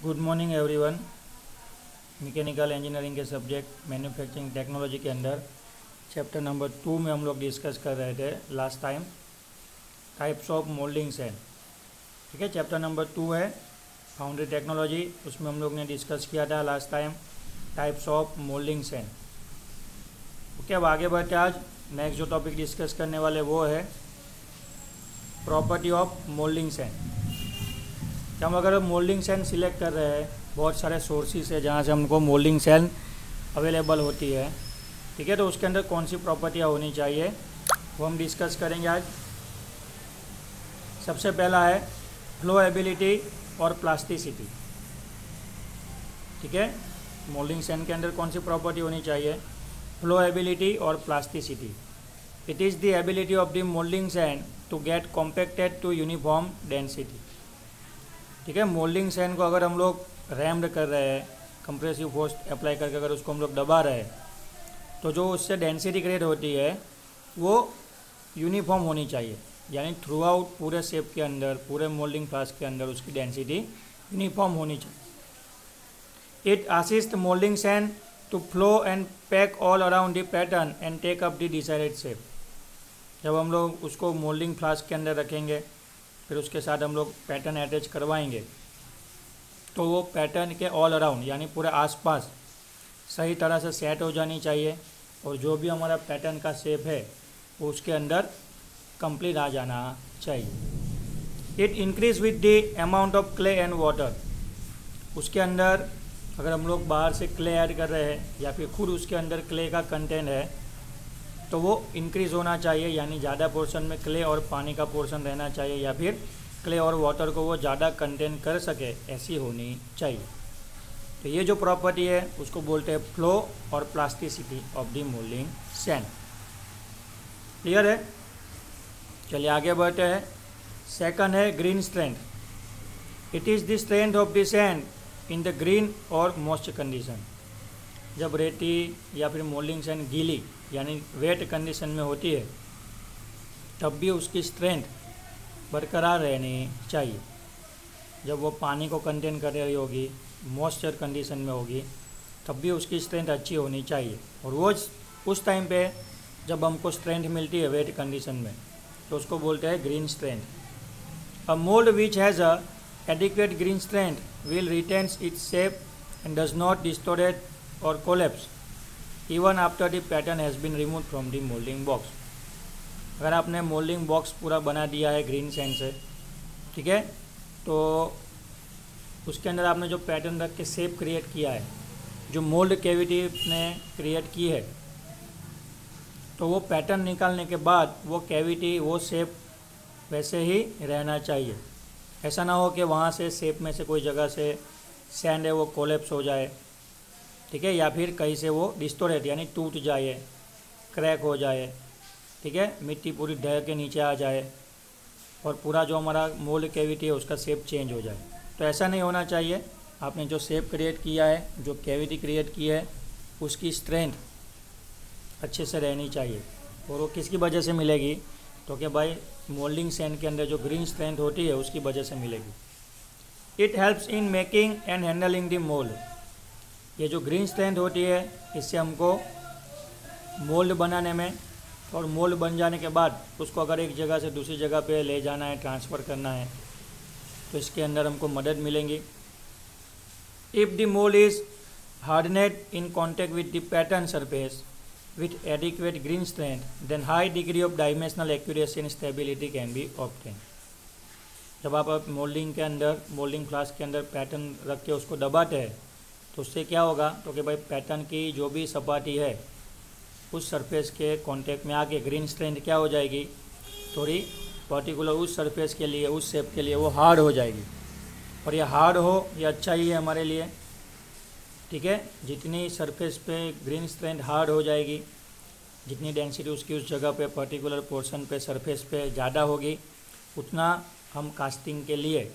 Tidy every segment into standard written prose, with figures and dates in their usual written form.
Good morning everyone. Mechanical engineering के subject manufacturing technology के अंदर चैप्टर नंबर 2 में हम लोग डिस्कस कर रहे थे last time types of moulding sand. ठीक है, चैप्टर नंबर 2 है फाउंड्री टेक्नोलॉजी। उसमें हम लोग ने डिस्कस किया था last time types of moulding sand. Okay, अब आगे बढ़ते आज नेक्स्ट जो टॉपिक डिस्कस करने वाले वो है प्रॉपर्टी ऑफ मोल्डिंग सैंड। कि हम अगर मोल्डिंग सैंड सिलेक्ट कर रहे हैं, बहुत सारे सोर्सेज है जहाँ से हमको मोल्डिंग सैंड अवेलेबल होती है। ठीक है, तो उसके अंदर कौन सी प्रॉपर्टियाँ होनी चाहिए वो हम डिस्कस करेंगे आज। सबसे पहला है फ्लोएबिलिटी और प्लास्टिसिटी। ठीक है, मोल्डिंग सैंड के अंदर कौन सी प्रॉपर्टी होनी चाहिए? फ्लोएबिलिटी और plasticity. It is the ability of the moulding sand to get compacted to uniform density. ठीक है, मोल्डिंग सैंड को अगर हम लोग रैम्ड कर रहे हैं, कंप्रेसिव फोर्स अप्लाई करके अगर उसको हम लोग दबा रहे हैं, तो जो उससे डेंसिटी क्रिएट होती है वो यूनिफॉर्म होनी चाहिए। यानी थ्रू आउट पूरे शेप के अंदर, पूरे मोल्डिंग फ्लास्क के अंदर उसकी डेंसिटी यूनिफॉर्म होनी चाहिए। It assist moulding sand to flow and pack all around the pattern and take up the decided shape. जब हम लोग उसको मोल्डिंग फ्लास्क के अंदर रखेंगे, फिर उसके साथ हम लोग पैटर्न अटैच करवाएंगे, तो वो पैटर्न के ऑल अराउंड यानी पूरे आसपास सही तरह से सेट हो जानी चाहिए, और जो भी हमारा पैटर्न का शेप है वो उसके अंदर कंप्लीट आ जाना चाहिए। It increase with the amount of clay and water. उसके अंदर अगर हम लोग बाहर से क्ले ऐड कर रहे हैं या फिर खुद उसके अंदर क्ले का कंटेंट है, तो वो इंक्रीज़ होना चाहिए। यानी ज़्यादा पोर्शन में क्ले और पानी का पोर्शन रहना चाहिए, या फिर क्ले और वाटर को वो ज़्यादा कंटेन कर सके, ऐसी होनी चाहिए। तो ये जो प्रॉपर्टी है उसको बोलते हैं फ्लो और plasticity of the moulding sand. Clear है? चलिए आगे बढ़ते हैं। सेकंड है green strength. It is the strength of the sand in the green और मॉइस्ट कंडीशन। जब रेती या फिर मोल्डिंग सैंड गीली यानी वेट कंडीशन में होती है, तब भी उसकी स्ट्रेंथ बरकरार रहनी चाहिए। जब वो पानी को कंटेन कर रही होगी, मॉइस्चर कंडीशन में होगी, तब भी उसकी स्ट्रेंथ अच्छी होनी चाहिए। और वो उस टाइम पे जब हमको स्ट्रेंथ मिलती है वेट कंडीशन में, तो उसको बोलते हैं green strength. A mould which has a adequate green strength will retains its shape and does not distort or collapse even after the pattern has been remove from the moulding box. अगर आपने moulding box पूरा बना दिया है green sand से, ठीक है, तो उसके अंदर आपने जो पैटर्न रख के शेप क्रिएट किया है, जो मोल्ड कैविटी ने क्रिएट की है, तो वो पैटर्न निकालने के बाद वो कैविटी, वो शेप वैसे ही रहना चाहिए। ऐसा ना हो कि वहाँ से शेप में से कोई जगह से सैंड है वो कोलेप्स हो जाए, ठीक है, या फिर कहीं से वो डिस्टोरेट यानी टूट जाए, क्रैक हो जाए, ठीक है, मिट्टी पूरी ढह के नीचे आ जाए और पूरा जो हमारा मोल्ड कैविटी है उसका शेप चेंज हो जाए। तो ऐसा नहीं होना चाहिए। आपने जो शेप क्रिएट किया है, जो कैविटी क्रिएट की है, उसकी स्ट्रेंथ अच्छे से रहनी चाहिए। और वो किसकी वजह से मिलेगी? तो कि भाई मोल्डिंग सैंड के अंदर जो ग्रीन स्ट्रेंथ होती है उसकी वजह से मिलेगी। It helps in making and handling the mould. ये जो ग्रीन स्ट्रेंथ होती है, इससे हमको मोल्ड बनाने में, और मोल्ड बन जाने के बाद उसको अगर एक जगह से दूसरी जगह पे ले जाना है, ट्रांसफ़र करना है, तो इसके अंदर हमको मदद मिलेंगी। If the mould is hardened in contact with the pattern surface with adequate green strength, then high degree of dimensional accuracy and stability can be obtain. जब आप मोल्डिंग के अंदर, मोल्डिंग फ्लास्क के अंदर पैटर्न रख के उसको दबाते हैं, तो उससे क्या होगा? तो कि भाई पैटर्न की जो भी सपाटी है उस सरफेस के कांटेक्ट में आके ग्रीन स्ट्रेंथ क्या हो जाएगी? थोड़ी पर्टिकुलर उस सरफेस के लिए, उस शेप के लिए वो हार्ड हो जाएगी। और ये हार्ड हो, ये अच्छा ही है हमारे लिए। ठीक है, जितनी सरफेस पे ग्रीन स्ट्रेंथ हार्ड हो जाएगी, जितनी डेंसिटी उसकी उस जगह पे पर्टिकुलर पोर्शन पे सरफेस पे ज़्यादा होगी, उतना हम कास्टिंग के लिए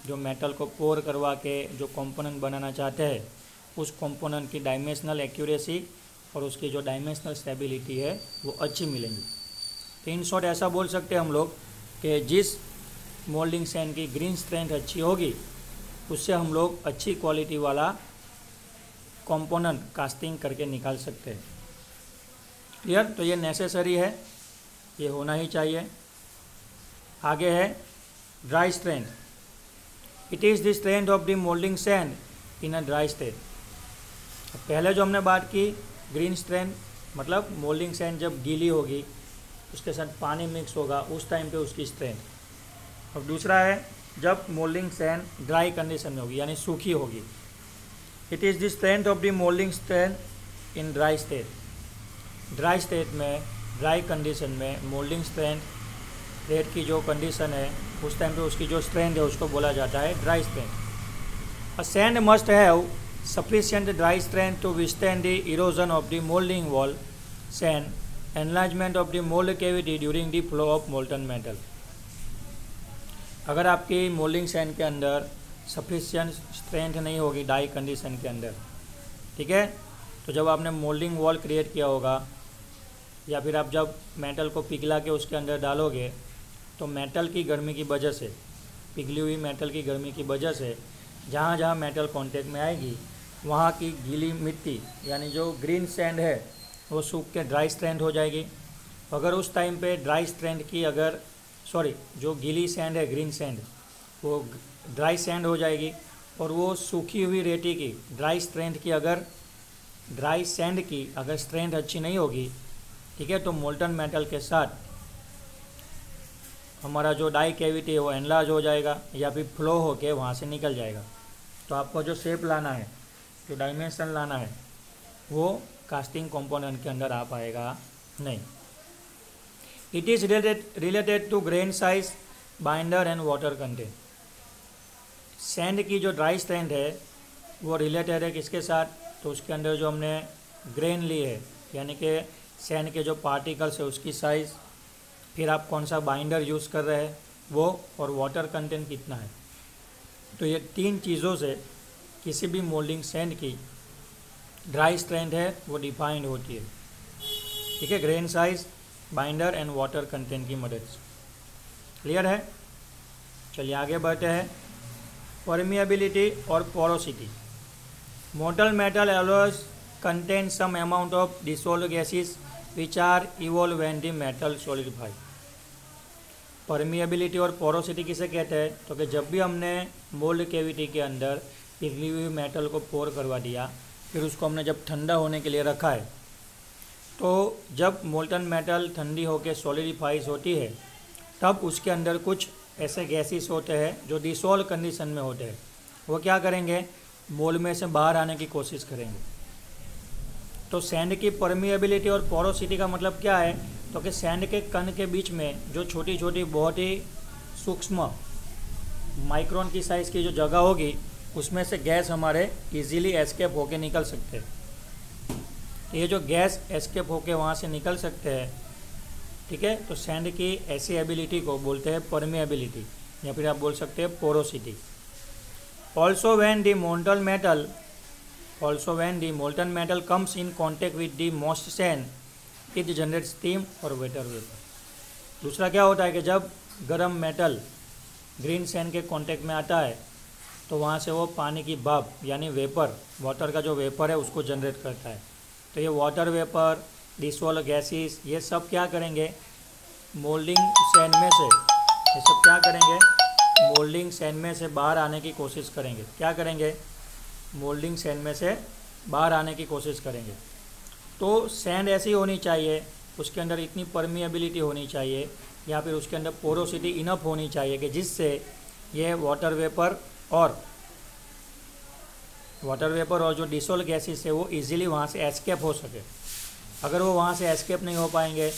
जो मेटल को पोर करवा के जो कंपोनेंट बनाना चाहते हैं, उस कंपोनेंट की डायमेंशनल एक्यूरेसी और उसकी जो डायमेंशनल स्टेबिलिटी है वो अच्छी मिलेंगी। तो इन शॉर्ट ऐसा बोल सकते हैं हम लोग कि जिस मोल्डिंग सैंड की ग्रीन स्ट्रेंथ अच्छी होगी, उससे हम लोग अच्छी क्वालिटी वाला कंपोनेंट कास्टिंग करके निकाल सकते हैं। क्लियर? तो ये नेसेसरी है, ये होना ही चाहिए। आगे है dry strength. It is the strength of the moulding sand in a dry state. पहले जो हमने बात की ग्रीन स्ट्रेंथ, मतलब मोल्डिंग सैंड जब गीली होगी उसके साथ पानी मिक्स होगा उस टाइम पे उसकी स्ट्रेंथ। और दूसरा है जब मोल्डिंग सैंड ड्राई कंडीशन में होगी यानी सूखी होगी। It is the strength of the moulding strength in dry state. Dry state में, ड्राई कंडीशन में मोल्डिंग स्ट्रेंथ रेट की जो कंडीशन है उस टाइम पे उसकी जो स्ट्रेंथ है उसको बोला जाता है dry strength. A sand must have sufficient dry strength to withstand the erosion of the molding wall, sand, enlargement of the mold cavity during the flow of molten metal। अगर आपकी मोल्डिंग सैंड के अंदर sufficient strength नहीं होगी dry condition के अंदर, ठीक है, तो जब आपने मोल्डिंग वॉल क्रिएट किया होगा या फिर आप जब मेटल को पिघला के उसके अंदर डालोगे तो मेटल की गर्मी की वजह से, पिघली हुई मेटल की गर्मी की वजह से जहाँ जहाँ मेटल कांटेक्ट में आएगी वहाँ की गीली मिट्टी यानी जो ग्रीन सैंड है वो सूख के ड्राई स्ट्रेंथ हो जाएगी। अगर उस टाइम पे ड्राई स्ट्रेंथ की जो गीली सैंड है ग्रीन सैंड वो ड्राई सैंड हो जाएगी और वो सूखी हुई रेती की ड्राई सैंड की अगर स्ट्रेंथ अच्छी नहीं होगी, ठीक है, तो मोल्टन मेटल के साथ हमारा जो डाई कैविटी है वो एनलार्ज हो जाएगा या फिर फ्लो होके वहाँ से निकल जाएगा। तो आपको जो शेप लाना है, जो डायमेंशन लाना है, वो कास्टिंग कंपोनेंट के अंदर आ पाएगा नहीं। It is related to grain size, binder and water content. Sand की जो ड्राई स्ट्रेंथ है वो रिलेटेड है किसके साथ? तो उसके अंदर जो हमने ग्रेन ली है यानी कि सैंड के जो पार्टिकल्स है उसकी साइज़, फिर आप कौन सा बाइंडर यूज़ कर रहे हैं वो, और वाटर कंटेंट कितना है। तो ये 3 चीज़ों से किसी भी मोल्डिंग सैंड की ड्राई स्ट्रेंथ है वो डिफाइंड होती है, ठीक है, grain size, binder and water content की मदद से। क्लियर है? चलिए आगे बढ़ते हैं। परमिएबिलिटी और porosity. Molten metal alloys contain some amount of dissolved gases which are evolved when the metal solidify। Permeability और पोरोसिटी किसे कहते हैं? तो कि जब भी हमने मोल्ड कैविटी के अंदर पिघली हुई मेटल को पोर करवा दिया, फिर उसको हमने जब ठंडा होने के लिए रखा है, तो जब मोल्टन मेटल ठंडी होकर सॉलिडिफाइज होती है तब उसके अंदर कुछ ऐसे गैसेस होते हैं जो डिसॉल्व कंडीशन में होते हैं। वो क्या करेंगे? मोल्ड में से बाहर आने की कोशिश करेंगे। तो सैंड की परमिएबिलिटी और पोरोसिटी का मतलब क्या है? तो कि सैंड के कण के बीच में जो छोटी छोटी बहुत ही सूक्ष्म माइक्रोन की साइज़ की जो जगह होगी उसमें से गैस हमारे इजीली एस्केप होके निकल सकते हैं। ये जो गैस एस्केप होके वहाँ से निकल सकते हैं, ठीक है, तो सैंड की ऐसी एबिलिटी को बोलते हैं परमिएबिलिटी या फिर आप बोल सकते हैं porosity. Also when the molten metal comes in contact with the most sand it generate steam और वाटर वेपर। दूसरा क्या होता है कि जब गर्म मेटल ग्रीन सैंड के कांटेक्ट में आता है तो वहाँ से वो पानी की भाप यानी वेपर, वाटर का जो वेपर है उसको जनरेट करता है। तो ये वाटर वेपर, डिसॉल्व गैसेस, ये सब क्या करेंगे? मोल्डिंग सैंड में से ये सब क्या करेंगे? मोल्डिंग सैंड में से बाहर आने की कोशिश करेंगे। क्या करेंगे? मोल्डिंग सैंड में से बाहर आने की कोशिश करेंगे। तो सैंड ऐसी होनी चाहिए, उसके अंदर इतनी परमिएबिलिटी होनी चाहिए या फिर उसके अंदर पोरोसिटी इनफ होनी चाहिए कि जिससे ये वाटर वेपर और जो डिसॉल्व गैसेस है वो इजीली वहाँ से एस्केप हो सके। अगर वो वहाँ से एस्केप नहीं हो पाएंगे,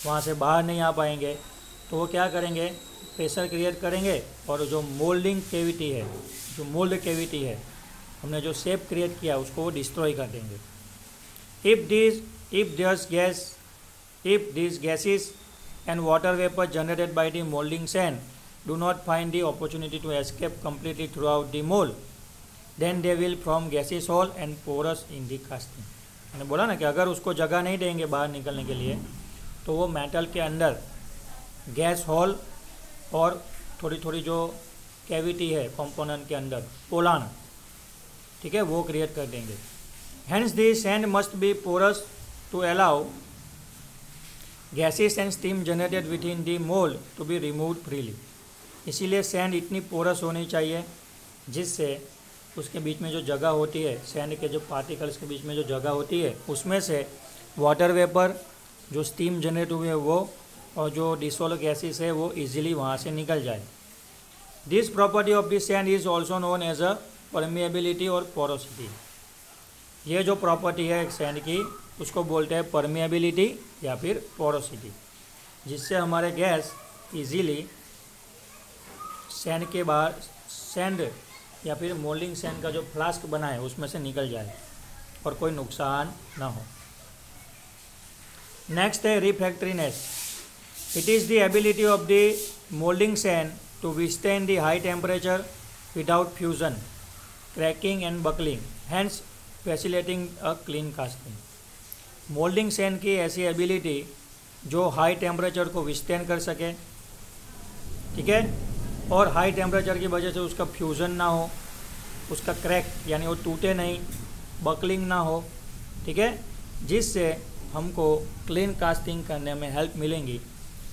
वहाँ से बाहर नहीं आ पाएंगे, तो वो क्या करेंगे? प्रेशर क्रिएट करेंगे और जो मोल्डिंग कैविटी है, जो मोल्ड कैविटी है, हमने जो शेप क्रिएट किया उसको वो डिस्ट्रॉय कर देंगे। If these gases and water vapor generated by the molding sand do not find the opportunity to escape completely throughout the mold, then they will form gaseous hole and porous in the casting। मैंने बोला ना कि अगर उसको जगह नहीं देंगे बाहर निकलने के लिए तो वो मेटल के अंदर गैस हॉल और थोड़ी थोड़ी जो कैविटी है कंपोनेंट के अंदर, पोलान, ठीक है, वो क्रिएट कर देंगे। Hence the sand must be porous to allow gases and steam generated within the mould to be remove freely. इसीलिए सैंड इतनी पोरस होनी चाहिए जिससे उसके बीच में जो जगह होती है, सैंड के जो पार्टिकल्स के बीच में जो जगह होती है, उसमें से वाटर वेपर, जो स्टीम जनरेट हुए वो, और जो डिसॉल्व गैसेस है वो इजीली वहाँ से निकल जाए। This property of the sand is also known as a permeability और पोरोसिटी। ये जो प्रॉपर्टी है एक सैंड की, उसको बोलते हैं परमिएबिलिटी या फिर पोरोसिटी, जिससे हमारे गैस इजीली सैंड के बाहर, सैंड या फिर मोल्डिंग सैंड का जो फ्लास्क बना है उसमें से निकल जाए और कोई नुकसान ना हो। नेक्स्ट है refractoriness. It is the ability of the moulding sand to withstand the high temperature without fusion, cracking and buckling, hence facilitating a clean casting. Moulding sand की ऐसी एबिलिटी जो हाई टेम्परेचर को विस्टैंड कर सके, ठीक है, और हाई टेम्परेचर की वजह से उसका फ्यूज़न ना हो, उसका क्रैक यानी वो टूटे नहीं, बकलिंग ना हो, ठीक है, जिससे हमको क्लीन कास्टिंग करने में हेल्प मिलेंगी।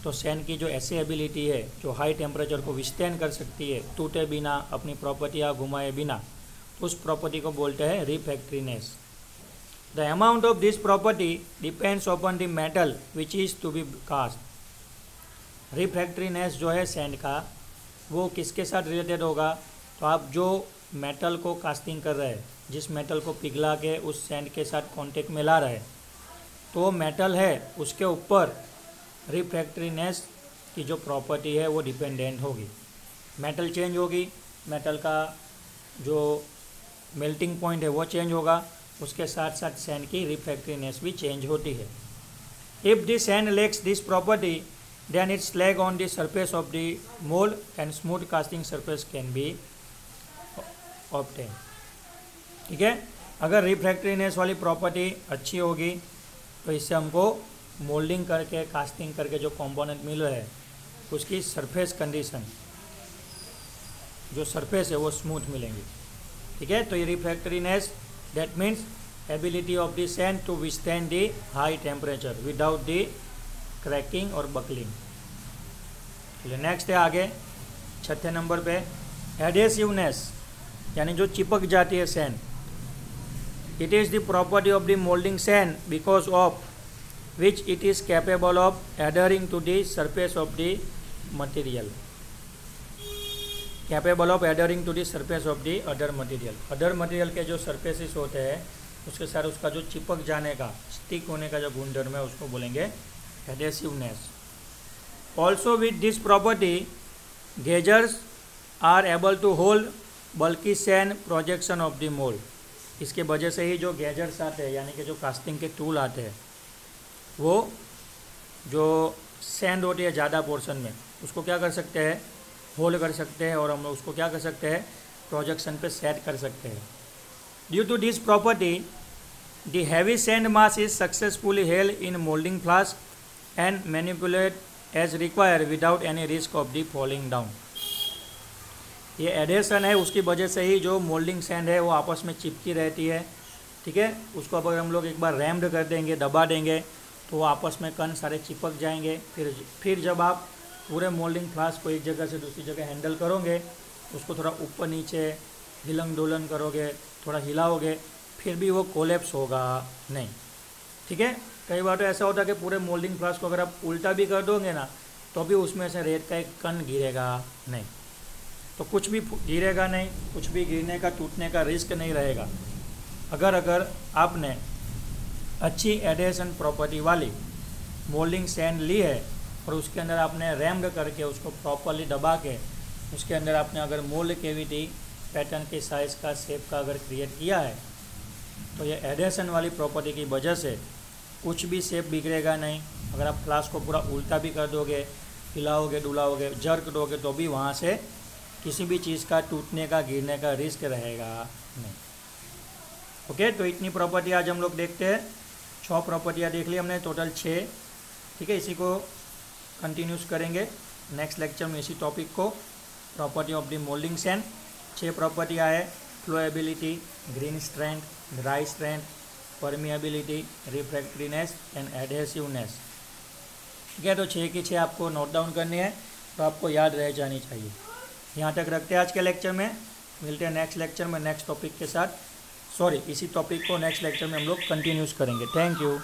तो सैंड की जो ऐसी एबिलिटी है जो हाई टेम्परेचर को विस्टैंड कर सकती है, टूटे बिना, अपनी प्रॉपर्टियाँ घुमाए बिना, उस प्रॉपर्टी को बोलते हैं refractoriness. The amount of this property depends upon the metal which is to be cast. Refractoriness जो है सैंड का, वो किसके साथ रिलेटेड होगा? तो आप जो मेटल को कास्टिंग कर रहे हैं, जिस मेटल को पिघला के उस सैंड के साथ कांटेक्ट में ला रहे हैं, तो वो मेटल है उसके ऊपर रिफ्रैक्टरीनेस की जो प्रॉपर्टी है वो डिपेंडेंट होगी। मेटल चेंज होगी, मेटल का जो मेल्टिंग पॉइंट है वो चेंज होगा, उसके साथ साथ सैंड की रिफ्रैक्टरीनेस भी चेंज होती है। If the sand lakhs this property then its lag on the surface of the mold and smooth casting surface can be obtained। ठीक है, अगर रिफ्रैक्टरीनेस वाली प्रॉपर्टी अच्छी होगी तो इससे हमको मोल्डिंग करके, कास्टिंग करके जो कंपोनेंट मिल रहे हैं उसकी सरफेस कंडीशन, जो सरफेस है वो स्मूथ मिलेंगी। ठीक है, तो ये refractoriness that means ability of the sand to withstand the high temperature without the cracking और बकलिंग। चलिए नेक्स्ट है आगे 6 नंबर पे एडेसिवनेस, यानी जो चिपक जाती है sand. It is the property of the moulding sand because of which it is capable of adhering to the surface of the material, capable of adhering to the surface of the other material. Other material के जो surfaces होते हैं उसके साथ उसका जो चिपक जाने का, स्टिक होने का जो गुणधर्म है उसको बोलेंगे adhesiveness। Also with this property gaugers are able to hold bulky sand projection of the mold। इसके वजह से ही जो गेजर्स आते हैं यानी कि जो कास्टिंग के टूल आते हैं वो जो सैंड होती है ज़्यादा पोर्शन में उसको क्या कर सकते हैं, होल्ड कर सकते हैं, और हम लोग उसको क्या कर सकते हैं, प्रोजेक्शन पे सेट कर सकते हैं। Due to this property the heavy sand mass is successfully held in moulding flask and manipulate as required without any risk of the falling down। ये एडेशन है, उसकी वजह से ही जो मोल्डिंग सैंड है वो आपस में चिपकी रहती है। ठीक है, उसको अगर हम लोग एक बार रैम्ड कर देंगे, दबा देंगे, तो वो आपस में कण सारे चिपक जाएंगे। फिर जब आप पूरे मोल्डिंग फ्लास्क को एक जगह से दूसरी जगह हैंडल करोगे, उसको थोड़ा ऊपर नीचे हिलन डोलन करोगे, थोड़ा हिलाओगे, फिर भी वो कोलैप्स होगा नहीं। ठीक है, कई बार तो ऐसा होता है कि पूरे मोल्डिंग फ्लास्क को अगर आप उल्टा भी कर दोगे ना तो भी उसमें से रेत का एक कण गिरेगा नहीं, तो कुछ भी गिरेगा नहीं, कुछ भी गिरने का, टूटने का रिस्क नहीं रहेगा। अगर आपने अच्छी एडेशन प्रॉपर्टी वाली मोल्डिंग सैंड ली है और उसके अंदर आपने रैम्ड करके उसको प्रॉपरली दबा के उसके अंदर आपने अगर मोल्ड कैविटी पैटर्न के साइज़ का, शेप का अगर क्रिएट किया है, तो ये एडेशन वाली प्रॉपर्टी की वजह से कुछ भी शेप बिगड़ेगा नहीं। अगर आप फ्लास्क को पूरा उल्टा भी कर दोगे, हिलाओगे, डुलाओगे, जर्क दोगे, तो भी वहाँ से किसी भी चीज़ का टूटने का, गिरने का रिस्क रहेगा नहीं। ओके, तो इतनी प्रॉपर्टी आज हम लोग देखते हैं। 6 प्रॉपर्टियाँ देख ली हमने, टोटल 6। ठीक है, इसी को कंटिन्यूस करेंगे नेक्स्ट लेक्चर में, इसी टॉपिक को। Property of the moulding sand 6 प्रॉपर्टियाँ है, flowability, green strength, dry strength, permeability, refractoriness and adhesiveness. ठीक है, तो 6 की 6 आपको नोट डाउन करनी है, तो आपको याद रह जानी चाहिए। यहाँ तक रखते हैं आज के लेक्चर में, मिलते हैं नेक्स्ट लेक्चर में नेक्स्ट टॉपिक के साथ। इसी टॉपिक को नेक्स्ट लेक्चर में हम लोग कंटिन्यूस करेंगे। Thank you.